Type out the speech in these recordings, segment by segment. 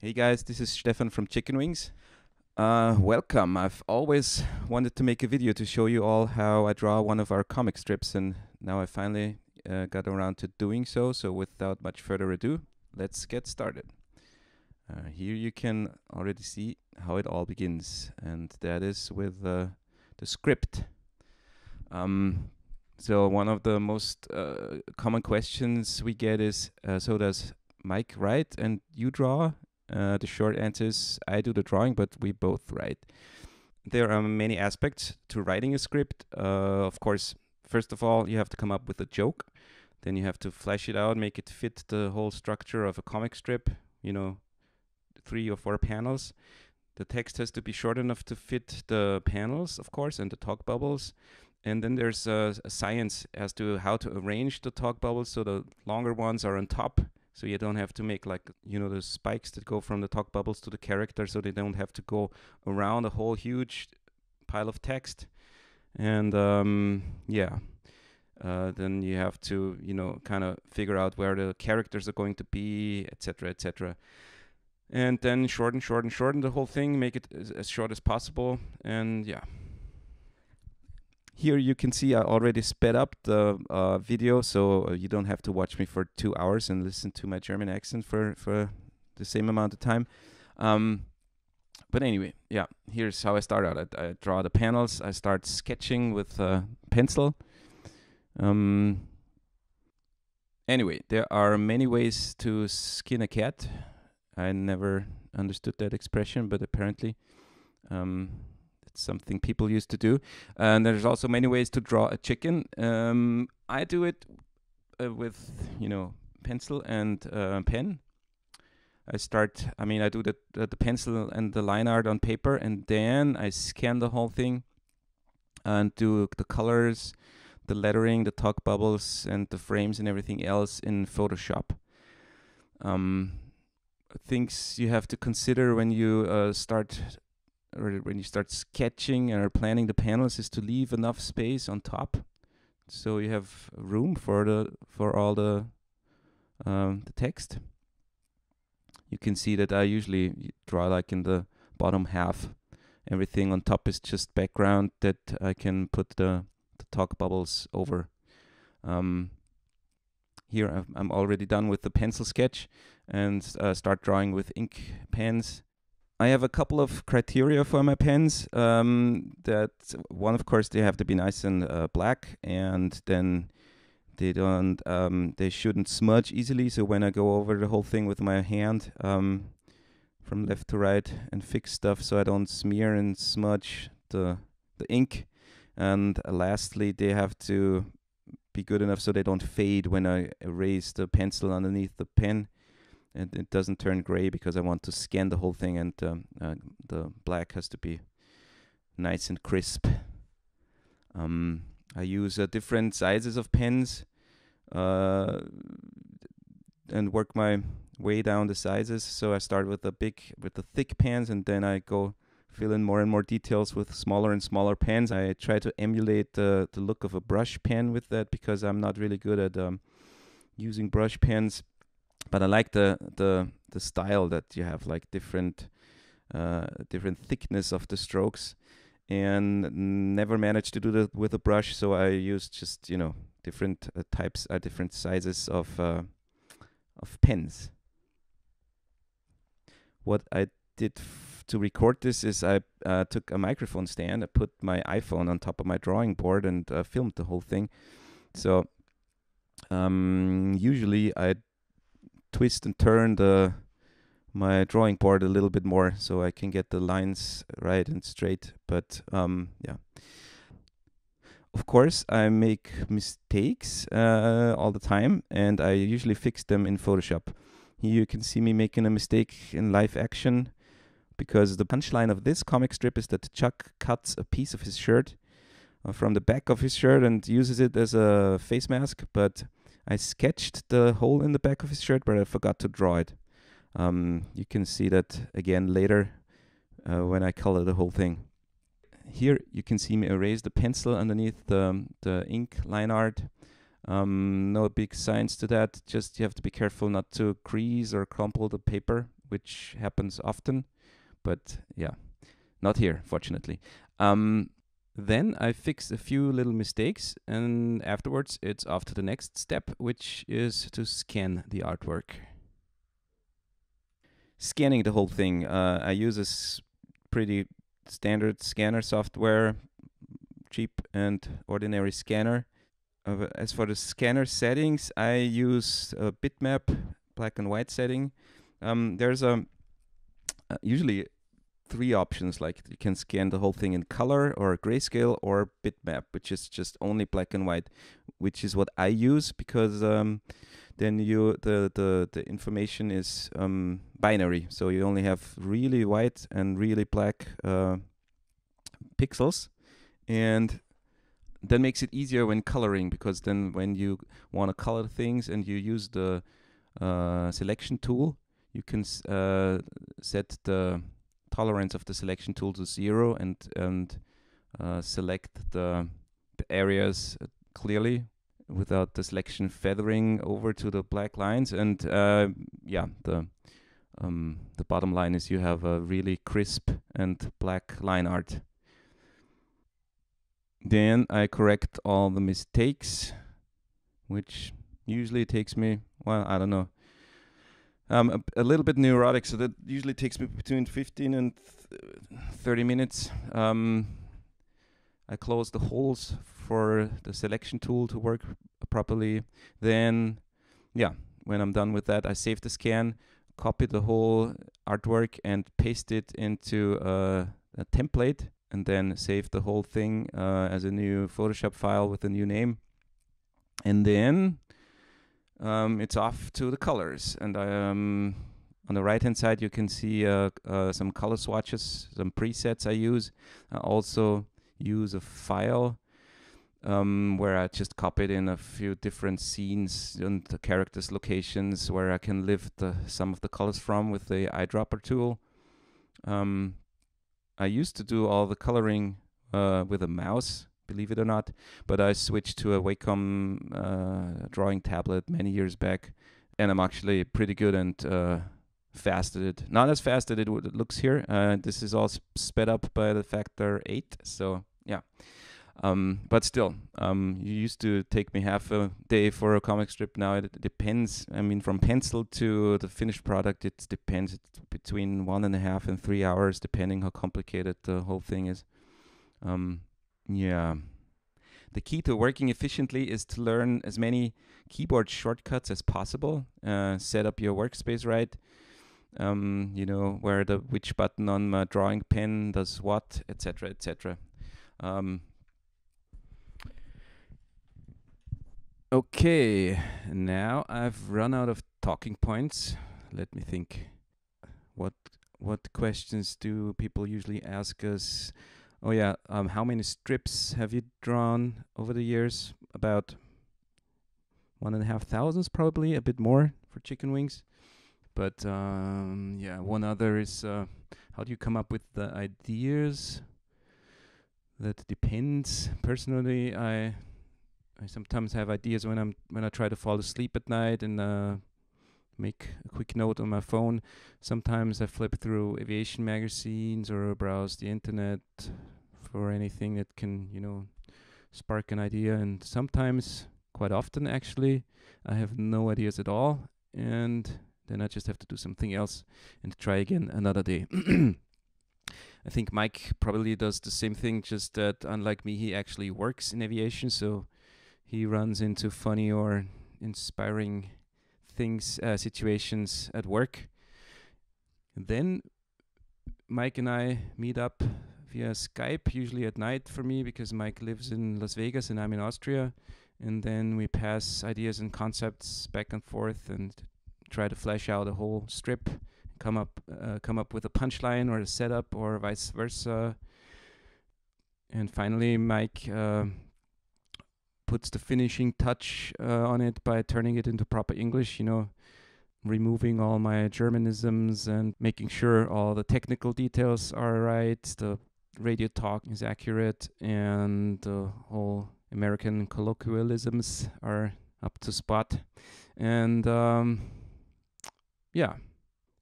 Hey guys, this is Stefan from Chicken Wings. Welcome. I've always wanted to make a video to show you all how I draw one of our comic strips, and now I finally got around to doing so. So without much further ado, let's get started. Here you can already see how it all begins, and that is with the script. So one of the most common questions we get is, so does Mike write and you draw? The short answer is I do the drawing, but we both write. There are many aspects to writing a script. Of course, first of all, you have to come up with a joke. Then you have to flesh it out, make it fit the whole structure of a comic strip, 3 or 4 panels. The text has to be short enough to fit the panels, of course, and the talk bubbles. And then there's a science as to how to arrange the talk bubbles so the longer ones are on top. So you don't have to make the spikes that go from the talk bubbles to the character, so they don't have to go around a whole huge pile of text. And then you have to, kind of figure out where the characters are going to be, etc., etc. And then shorten the whole thing, make it as short as possible, and yeah. Here you can see I already sped up the video, so you don't have to watch me for 2 hours and listen to my German accent for the same amount of time. But anyway, yeah, here's how I start out. I draw the panels. I start sketching with pencil. Anyway, there are many ways to skin a cat. I never understood that expression, but apparently it's something people used to do. And there's also many ways to draw a chicken. I do it with, pencil and pen. I do the pencil and the line art on paper, and then I scan the whole thing and do the colors, the lettering, the talk bubbles, and the frames and everything else in Photoshop. Things you have to consider when you start sketching or planning the panels is to leave enough space on top, so you have room for all the text. You can see that I usually draw like in the bottom half. Everything on top is just background that I can put the talk bubbles over. Here I'm already done with the pencil sketch and start drawing with ink pens. I have a couple of criteria for my pens. That one, of course, they have to be nice and black, and then they shouldn't smudge easily. So when I go over the whole thing with my hand from left to right and fix stuff, so I don't smear and smudge the ink. And lastly, they have to be good enough so they don't fade when I erase the pencil underneath the pen. And it doesn't turn gray because I want to scan the whole thing, and the black has to be nice and crisp. I use different sizes of pens and work my way down the sizes. So I start with the thick pens, and then I go fill in more and more details with smaller and smaller pens. I try to emulate the look of a brush pen with that, because I'm not really good at using brush pens. But I like the style that you have, like different thickness of the strokes, and never managed to do that with a brush. So I use just different types, different sizes of pens. What I did to record this is I took a microphone stand. I put my iPhone on top of my drawing board and filmed the whole thing. So usually I twist and turn my drawing board a little bit more so I can get the lines right and straight. But yeah, of course I make mistakes all the time, and I usually fix them in Photoshop. Here you can see me making a mistake in live action, because the punchline of this comic strip is that Chuck cuts a piece of his shirt from the back of his shirt and uses it as a face mask, but I sketched the hole in the back of his shirt, but I forgot to draw it. You can see that again later when I color the whole thing. Here you can see me erase the pencil underneath the ink line art. No big science to that, just you have to be careful not to crease or crumple the paper which happens often, but yeah, not here, fortunately. Then I fix a few little mistakes, and afterwards it's off to the next step, which is to scan the artwork. Scanning the whole thing, I use a pretty standard scanner software, cheap and ordinary scanner. As for the scanner settings, I use a bitmap, black and white setting. There's usually three options, like you can scan the whole thing in color or grayscale or bitmap, which is just only black and white, which is what I use because then the information is binary, so you only have really white and really black pixels, and that makes it easier when coloring, because then when you want to color things and you use the selection tool, you can set the tolerance of the selection tool to 0 and select the areas clearly without the selection feathering over to the black lines. And the bottom line is you have a really crisp and black line art. Then I correct all the mistakes, which usually takes me, well, I don't know, a little bit neurotic, so that usually takes me between 15 and 30 minutes. I close the holes for the selection tool to work properly. Then, when I'm done with that, I save the scan, copy the whole artwork, and paste it into a template, and then save the whole thing as a new Photoshop file with a new name. And then it's off to the colors. And on the right-hand side, you can see some color swatches, some presets I use. I also use a file where I just copied in a few different scenes and the characters' locations where I can lift some of the colors from with the eyedropper tool. I used to do all the coloring with a mouse, believe it or not, but I switched to a Wacom drawing tablet many years back, and I'm actually pretty good and fast at it. Not as fast as it looks here. This is all sped up by the factor 8, so yeah. But still, you used to take me half a day for a comic strip. Now it depends. I mean, from pencil to the finished product, it depends. It's between 1.5 and 3 hours, depending how complicated the whole thing is. Yeah. The key to working efficiently is to learn as many keyboard shortcuts as possible. Set up your workspace right. Where which button on my drawing pen does what, etc., etc. Okay, now I've run out of talking points. Let me think. What questions do people usually ask us? Oh yeah, how many strips have you drawn over the years? About 1,500, probably a bit more for chicken wings. But one other is how do you come up with the ideas? That depends. Personally, I sometimes have ideas when I try to fall asleep at night and make a quick note on my phone. Sometimes I flip through aviation magazines or browse the internet for anything that can, spark an idea. And sometimes, quite often actually, I have no ideas at all, and then I just have to do something else and try again another day. I think Mike probably does the same thing, just that unlike me, he actually works in aviation, so he runs into funny or inspiring things, situations at work. And then Mike and I meet up via Skype, usually at night for me, because Mike lives in Las Vegas and I'm in Austria. And then we pass ideas and concepts back and forth and try to flesh out a whole strip, come up with a punchline or a setup or vice versa. And finally, Mike puts the finishing touch on it by turning it into proper English, removing all my Germanisms and making sure all the technical details are right, the radio talk is accurate, and the whole American colloquialisms are up to spot. And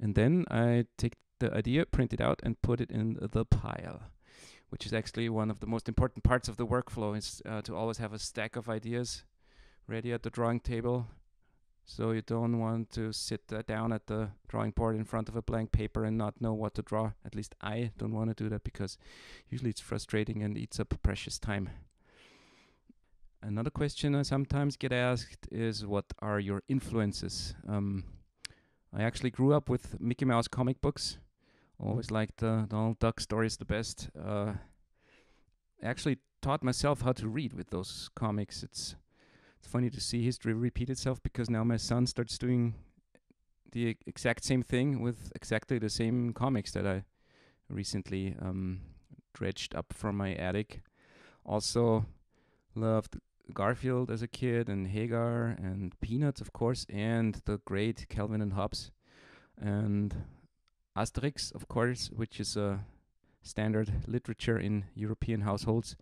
And then I take the idea, print it out, and put it in the pile, which is actually one of the most important parts of the workflow, is to always have a stack of ideas ready at the drawing table. So you don't want to sit down at the drawing board in front of a blank paper and not know what to draw. At least I don't want to do that, because usually it's frustrating and eats up precious time. Another question I sometimes get asked is, what are your influences? I actually grew up with Mickey Mouse comic books. Always liked the Donald Duck stories the best. I actually taught myself how to read with those comics. It's funny to see history repeat itself, because now my son starts doing the exact same thing with exactly the same comics that I recently dredged up from my attic. Also loved Garfield as a kid, and Hagar, and Peanuts, of course, and the great Calvin and Hobbes, and Asterix, of course, which is a standard literature in European households.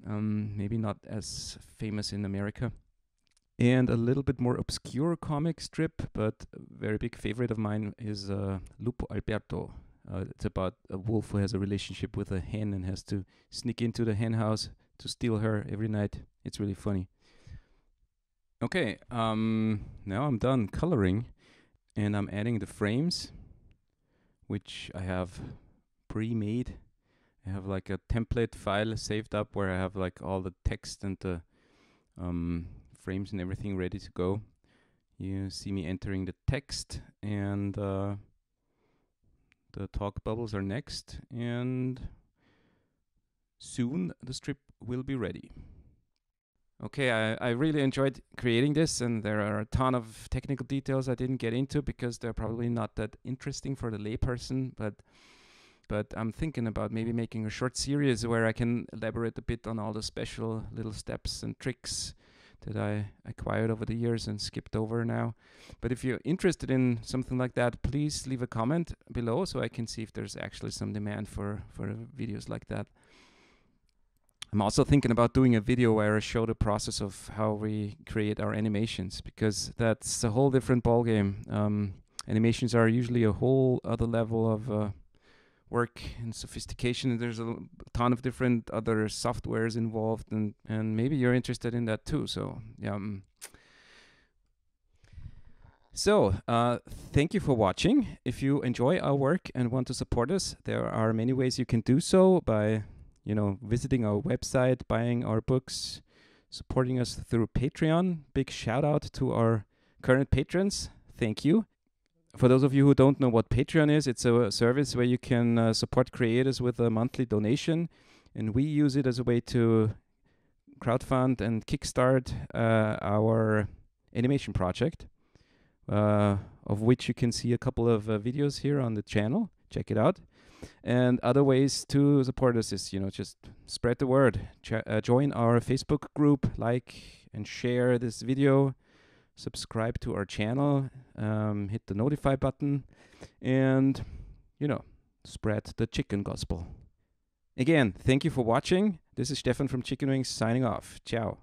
Maybe not as famous in America. And a little bit more obscure comic strip, but a very big favorite of mine, is Lupo Alberto. It's about a wolf who has a relationship with a hen and has to sneak into the hen house to steal her every night. It's really funny. Okay, now I'm done coloring, and I'm adding the frames, which I have pre-made. I have like a template file saved up where I have like all the text and the frames and everything ready to go. You see me entering the text, and the talk bubbles are next, and soon the strip will be ready. Okay, I really enjoyed creating this, and there are a ton of technical details I didn't get into because they're probably not that interesting for the layperson, but I'm thinking about maybe making a short series where I can elaborate a bit on all the special little steps and tricks that I acquired over the years and skipped over now. But if you're interested in something like that, please leave a comment below so I can see if there's actually some demand for videos like that. I'm also thinking about doing a video where I show the process of how we create our animations, because that's a whole different ballgame. Animations are usually a whole other level of work and sophistication. There's a ton of different other softwares involved, and maybe you're interested in that too. So yeah. So thank you for watching. If you enjoy our work and want to support us, there are many ways you can do so by visiting our website, buying our books, supporting us through Patreon. Big shout out to our current patrons. Thank you. For those of you who don't know what Patreon is, it's a service where you can support creators with a monthly donation, and we use it as a way to crowdfund and kickstart our animation project, of which you can see a couple of videos here on the channel. Check it out. And other ways to support us is, just spread the word. Join our Facebook group, like and share this video, subscribe to our channel, hit the notify button, and, spread the chicken gospel. Again, thank you for watching. This is Stefan from Chicken Wings signing off. Ciao.